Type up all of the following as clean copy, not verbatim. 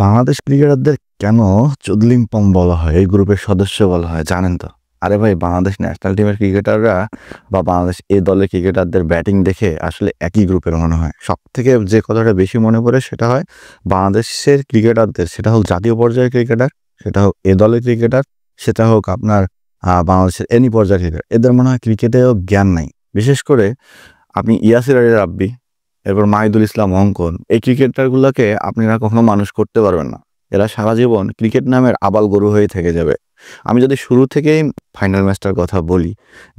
বাংলাদেশ ক্রিকেটারদের কেন চুদলিংপং বলা হয়, এই গ্রুপের সদস্য বলা হয় জানেন তো? আরে ভাই, বাংলাদেশ ন্যাশনাল টিমের ক্রিকেটাররা বা বাংলাদেশ এ দলের ক্রিকেটারদের ব্যাটিং দেখে আসলে একই গ্রুপের মনে হয়। সবথেকে যে কথাটা বেশি মনে পড়ে সেটা হয় বাংলাদেশের ক্রিকেটারদের, সেটা হোক জাতীয় পর্যায়ের ক্রিকেটার, সেটা হোক এ দলের ক্রিকেটার, সেটা হোক আপনার বাংলাদেশের এনি পর্যায়ের ক্রিকেটার, এদের মনে হয় ক্রিকেটেও জ্ঞান নাই। বিশেষ করে আপনি ইয়াসির আলী রাব্বি, এরপর মাহিদুল ইসলাম অঙ্কন, এই ক্রিকেটারগুলোকে আপনারা কখনো মানুষ করতে পারবেন না। এরা সারা জীবন ক্রিকেট নামের আবাল গরু হয়ে থেকে যাবে। আমি যদি শুরু থেকেই ফাইনাল ম্যাচটার কথা বলি,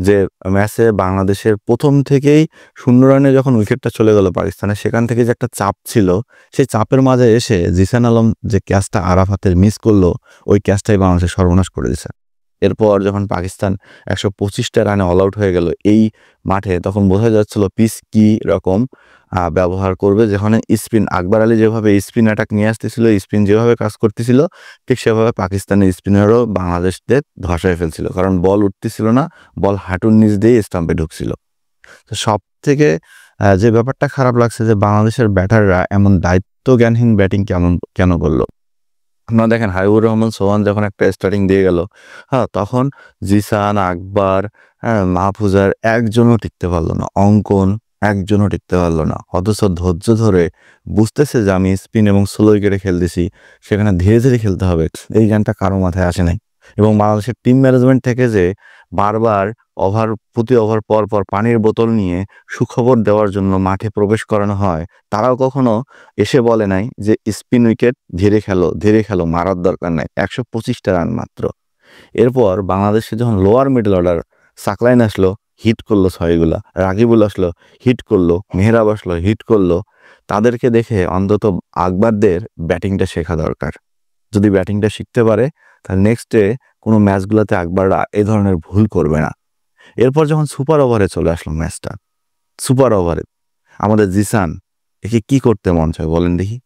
যে ম্যাচে বাংলাদেশের প্রথম থেকেই 0 রানে যখন উইকেটটা চলে গেল পাকিস্তানের, সেখান থেকে যে একটা চাপ ছিল, সেই চাপের মাঝে এসে জিসান আলম যে ক্যাচটা আরাফাতের মিস করলো, ওই ক্যাচটাই বাংলাদেশের সর্বনাশ করে দিছে। এরপর যখন পাকিস্তান 125টা রানে অল আউট হয়ে গেল এই মাঠে, তখন বোঝা যাচ্ছিল পিচ কি রকম ব্যবহার করবে। যেখানে স্পিন, আকবর আলী যেভাবে স্পিন অ্যাটাক নিয়ে আসতেছিল, স্পিন যেভাবে কাজ করতেছিল, ঠিক সেভাবে পাকিস্তানের স্পিনারও বাংলাদেশদের ধসায় ফেলছিল। কারণ বল উঠতেছিল না, বল হাঁটুর নিচ দিয়ে স্টাম্পে ঢুকছিল। তো সব থেকে যে ব্যাপারটা খারাপ লাগছে, যে বাংলাদেশের ব্যাটাররা এমন দায়িত্বজ্ঞানহীন ব্যাটিং কেন করলো। আপনারা দেখেন, হাবিবুর রহমান সোহান যখন একটা স্টার্টিং দিয়ে গেল, তখন জিসান, আকবর, মাহফুজার একজনও টিকতে পারলো না, অঙ্কন একজনও টিকতে পারলো না। অথচ ধৈর্য ধরে বুঝতেছে যে আমি স্পিন এবং স্লো উইকেটে খেলতেছি, সেখানে ধীরে ধীরে খেলতে হবে, এই জ্ঞানটা কারো মাথায় আসে নাই। এবং বাংলাদেশের টিম ম্যানেজমেন্ট থেকে যে বারবার প্রতি ওভার পর পর পানির বোতল নিয়ে সুখবর দেওয়ার জন্য মাঠে প্রবেশ করানো হয়, তারাও কখনো এসে বলে নাই যে স্পিন উইকেট ধীরে খেলো, ধীরে খেলো, মারার দরকার নাই, 125টা রান মাত্র। এরপর বাংলাদেশে যখন লোয়ার মিডল অর্ডার, সাকলাইন আসলো, হিট করলো 6গুলা, রাকিবুল আসলো, হিট করলো, মেহরাব আসলো, হিট করলো। তাদেরকে দেখে অন্তত আকবরদের ব্যাটিংটা শেখা দরকার। যদি ব্যাটিংটা শিখতে পারে, তাহলে নেক্সট ডে কোনো ম্যাচগুলোতে আকবররা এই ধরনের ভুল করবে না। এরপর যখন সুপার ওভারে চলে আসলো ম্যাচটা, সুপার ওভারে আমাদের জিসান, একে কি করতে মন চায় বলেন দেখি।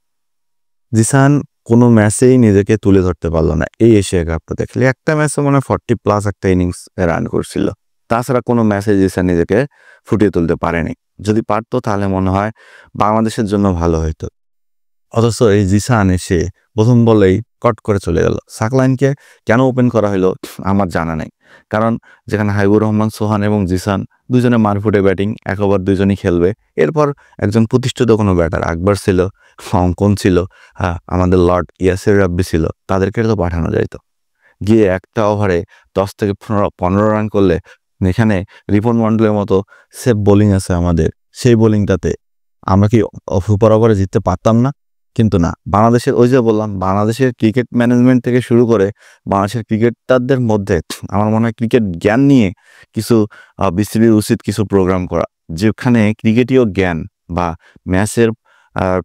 জিসান কোনো ম্যাচেই নিজেকে তুলে ধরতে পারলো না। এই এশিয়া কাপটা দেখলে একটা ম্যাচে মনে হয় 40+ একটা ইনিংস রান করছিল। তাছাড়া কোনো ম্যাচে জিসান নিজেকে ফুটিয়ে তুলতে পারেনি। যদি পারতো তাহলে মনে হয় বাংলাদেশের জন্য ভালো হতো। অথচ এই জিসান এসে প্রথম বলেই কট করে চলে গেল। সাকলাইনকে কেন ওপেন করা হলো আমার জানা নেই। কারণ যেখানে হাবিবুর রহমান সোহান এবং জিসান দুজনে মারফুটে ব্যাটিং, এক ওভার দুজনই খেলবে। এরপর একজন প্রতিষ্ঠিত কোনো ব্যাটার আকবর ছিল, অঙ্কন ছিল, আমাদের লর্ড ইয়াসির রাব্বি ছিল, তাদেরকে তো পাঠানো যাইতো। গিয়ে একটা ওভারে 10 থেকে 15 রান করলে, এখানে রিপন মন্ডলের মতো সেফ বোলিং আছে আমাদের, সেই বোলিংটাতে আমরা কি সুপার ওভারে জিততে পারতাম না? কিন্তু না, বাংলাদেশের ওই যে বললাম, বাংলাদেশের ক্রিকেট ম্যানেজমেন্ট থেকে শুরু করে বাংলাদেশের ক্রিকেটারদের মধ্যে আমার মনে হয় ক্রিকেট জ্ঞান নিয়ে কিছু বিসিবির উচিত কিছু প্রোগ্রাম করা, যেখানে ক্রিকেটীয় জ্ঞান বা ম্যাচের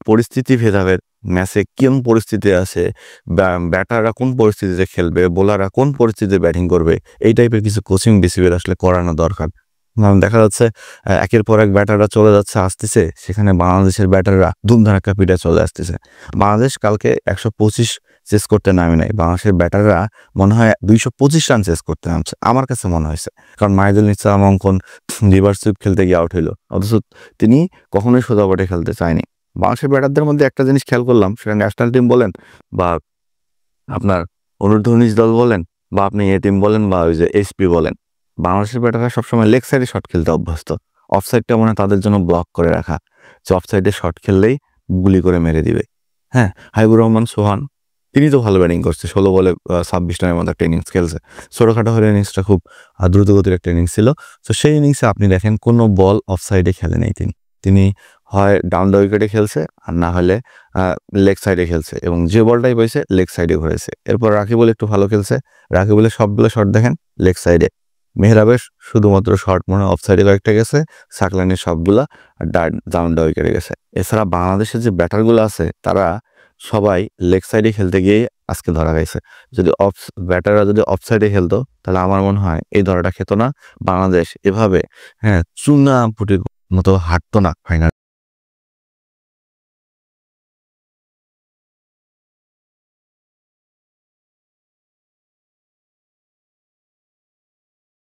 পরিস্থিতি ভেদাভেদ, ম্যাচে কোন পরিস্থিতি আছে, ব্যাটাররা কোন পরিস্থিতিতে খেলবে, বোলাররা কোন পরিস্থিতিতে ব্যাটিং করবে, এই টাইপের কিছু কোচিং বিসিবির আসলে করানো দরকার। দেখা যাচ্ছে একের পর এক ব্যাটাররা চলে যাচ্ছে, আসতেছে, সেখানে বাংলাদেশের ব্যাটাররা ধুমধারাক্কা পিঠে চলে আসতেছে। বাংলাদেশ কালকে 125 চেস করতে নামে নাই, বাংলাদেশের ব্যাটাররা মনে হয় 225 রান চেস করতে নামছে, আমার কাছে মনে হয়েছে। কারণ মাহিদুল ইসলাম অঙ্কন রিভার্স সুইপ খেলতে গিয়ে আউট হইলো, অথচ তিনি কখনোই সোজা বটে খেলতে চায়নি। বাংলাদেশের ব্যাটারদের মধ্যে একটা জিনিস খেয়াল করলাম, সেটা ন্যাশনাল টিম বলেন বা আপনার অনুর্ধ-19 দল বলেন বা আপনি এ টিম বলেন বা ওই যে এসপি বলেন, বাংলাদেশের ব্যাটাররা সবসময় লেগ সাইডে শট খেলতে অভ্যস্ত। অফ সাইডটা মনে হয় তাদের জন্য ব্লক করে রাখা, যে অফ সাইডে শট খেললেই গুলি করে মেরে দিবে। হাবিবুর রহমান সোহান, তিনি তো ভালো ব্যাটিং করছে, 16 বলে 26 রানের মতো একটা ইনিংস খেলছে। ছোটোখাটো হলে ইনিংসটা খুব দ্রুতগতির একটা ইনিংস ছিল। তো সেই ইনিংসে আপনি দেখেন কোনো বল অফ সাইডে খেলে নেই তিনি হয় ডাউন দ্য উইকেটে খেলছে, আর না হলে লেগ সাইডে খেলছে, এবং যে বলটাই পেয়েছে লেগ সাইডে ঘুরেছে। এরপর রাকিবুল একটু ভালো খেলছে, রাকিবুলের সবগুলো শট দেখেন লেগ সাইডে। মেহরাবের শুধুমাত্র শট মনে অফ সাইডে কয়েকটা গেছে, সাকলাইনের সবগুলা ডাউন দ্য উইকেটে গেছে। এছাড়া বাংলাদেশের যে ব্যাটারগুলো আছে, তারা সবাই লেগ সাইডে খেলতে গিয়ে আজকে ধরা গেছে। যদি ব্যাটাররা যদি অফ সাইডে খেলতো, তাহলে আমার মনে হয় এই ধরাটা খেত না, বাংলাদেশ এভাবে চুনা পুটির মতো হাঁটতো না ফাইনাল।